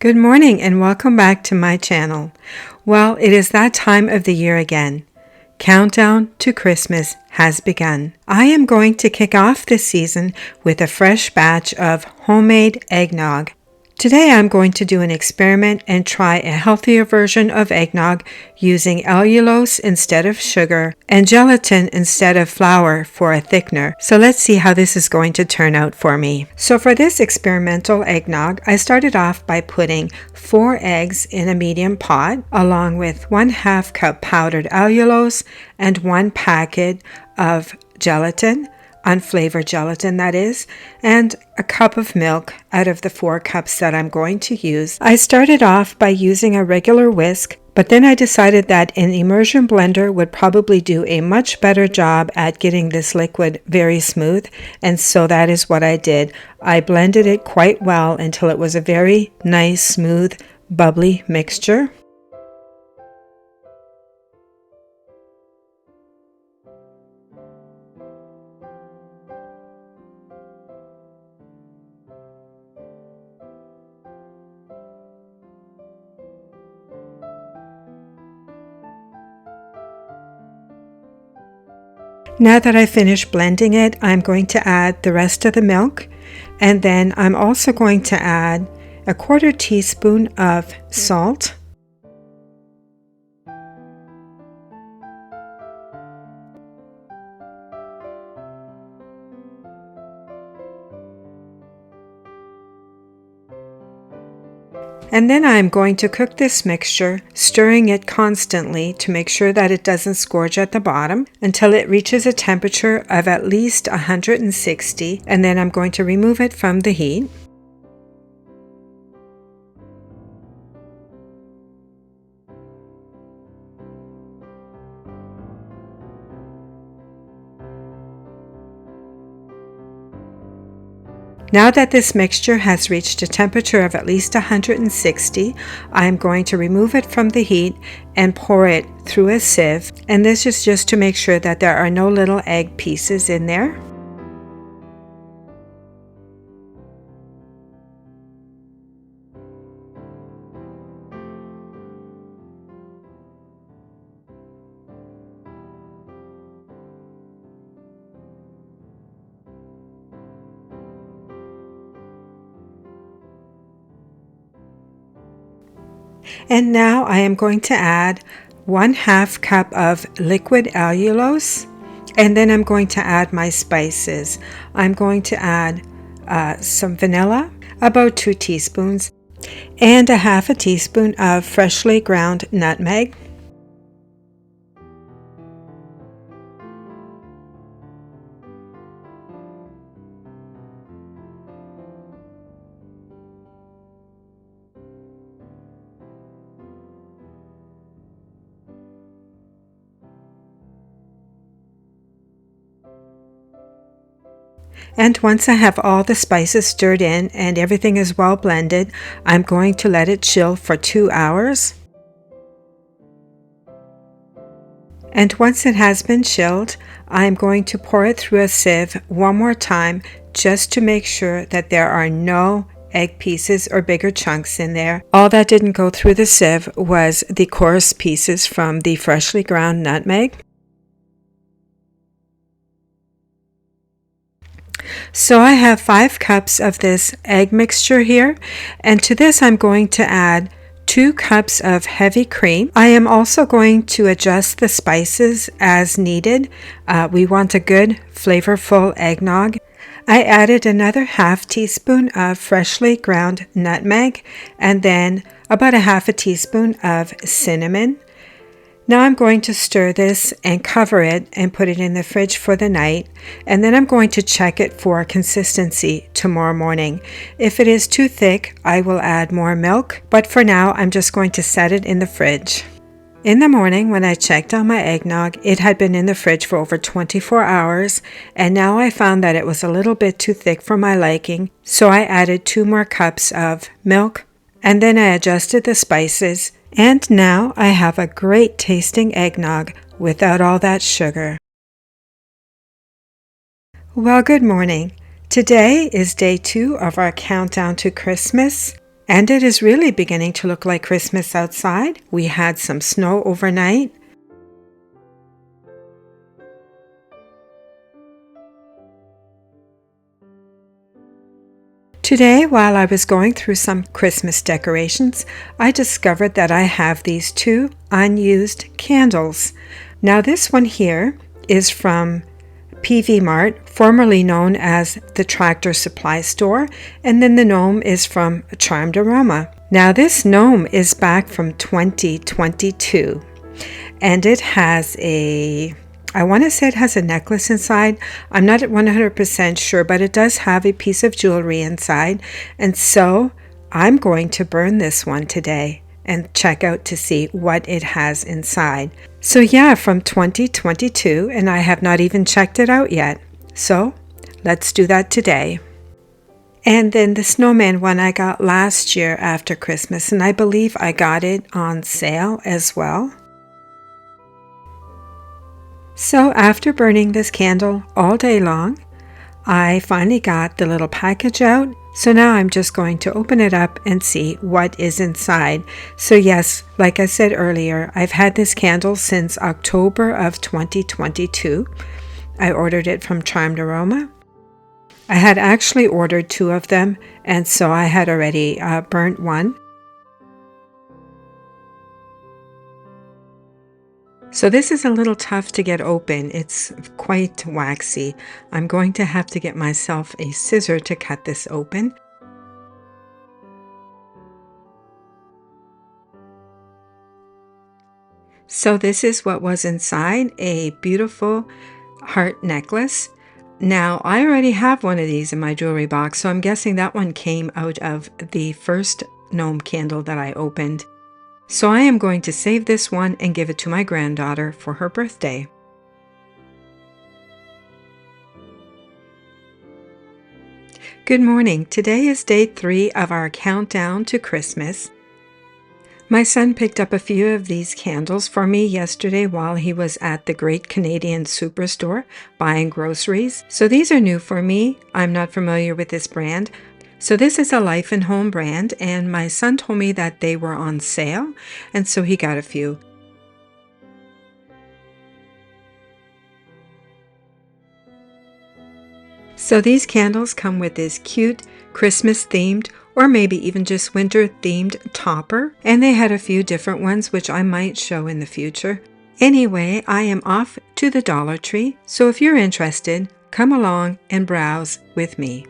Good morning and welcome back to my channel. Well, it is that time of the year again. Countdown to Christmas has begun. I am going to kick off this season with a fresh batch of homemade eggnog. Today I'm going to do an experiment and try a healthier version of eggnog using allulose instead of sugar and gelatin instead of flour for a thickener. So let's see how this is going to turn out for me. So for this experimental eggnog, I started off by putting 4 eggs in a medium pot along with 1/2 cup powdered allulose and 1 packet of gelatin, unflavored gelatin that is, and a cup of milk out of the 4 cups that I'm going to use. I started off by using a regular whisk, but then I decided that an immersion blender would probably do a much better job at getting this liquid very smooth, and so that is what I did. I blended it quite well until it was a very nice, smooth, bubbly mixture. Now that I finished blending it, I'm going to add the rest of the milk, and then I'm also going to add a 1/4 teaspoon of salt, and then I'm going to cook this mixture, stirring it constantly to make sure that it doesn't scorch at the bottom until it reaches a temperature of at least 160, and then I'm going to remove it from the heat. Now that this mixture has reached a temperature of at least 160, I'm going to remove it from the heat and pour it through a sieve. And this is just to make sure that there are no little egg pieces in there. And now I am going to add 1/2 cup of liquid allulose, and then I'm going to add my spices. I'm going to add some vanilla, about 2 teaspoons, and 1/2 teaspoon of freshly ground nutmeg. And once I have all the spices stirred in and everything is well blended, I'm going to let it chill for 2 hours. And once it has been chilled, I'm going to pour it through a sieve one more time just to make sure that there are no egg pieces or bigger chunks in there. All that didn't go through the sieve was the coarse pieces from the freshly ground nutmeg. So I have 5 cups of this egg mixture here, and to this I'm going to add 2 cups of heavy cream. I am also going to adjust the spices as needed. We want a good flavorful eggnog. I added another 1/2 teaspoon of freshly ground nutmeg and then about 1/2 teaspoon of cinnamon. Now I'm going to stir this and cover it and put it in the fridge for the night, and then I'm going to check it for consistency tomorrow morning. If it is too thick, I will add more milk, but for now I'm just going to set it in the fridge. In the morning when I checked on my eggnog, it had been in the fridge for over 24 hours, and now I found that it was a little bit too thick for my liking, so I added 2 more cups of milk, and then I adjusted the spices. And now I have a great tasting eggnog without all that sugar. Well, good morning. Today is day 2 of our countdown to Christmas. And it is really beginning to look like Christmas outside. We had some snow overnight. Today, while I was going through some Christmas decorations, I discovered that I have these two unused candles. Now this one here is from PV Mart, formerly known as the Tractor Supply Store, and then the gnome is from Charmed Aroma. Now this gnome is back from 2022, and it has I want to say it has a necklace inside. I'm not 100% sure, but it does have a piece of jewelry inside. And so I'm going to burn this one today and check out to see what it has inside. So yeah, from 2022, and I have not even checked it out yet. So let's do that today. And then the snowman one I got last year after Christmas, and I believe I got it on sale as well. So after burning this candle all day long, I finally got the little package out. So now I'm just going to open it up and see what is inside. So yes, like I said earlier, I've had this candle since October of 2022. I ordered it from Charmed Aroma. I had actually ordered 2 of them, and so I had already burnt one. So this is a little tough to get open. It's quite waxy. I'm going to have to get myself a scissor to cut this open. So this is what was inside, a beautiful heart necklace. Now I already have one of these in my jewelry box, so I'm guessing that one came out of the first gnome candle that I opened. So I am going to save this one and give it to my granddaughter for her birthday. Good morning. Today is day 3 of our countdown to Christmas. My son picked up a few of these candles for me yesterday while he was at the Great Canadian Superstore buying groceries. So these are new for me. I'm not familiar with this brand. So this is a Life and Home brand, and my son told me that they were on sale, and so he got a few. So these candles come with this cute Christmas themed or maybe even just winter themed topper, and they had a few different ones which I might show in the future. Anyway, I am off to the Dollar Tree, so if you're interested, come along and browse with me.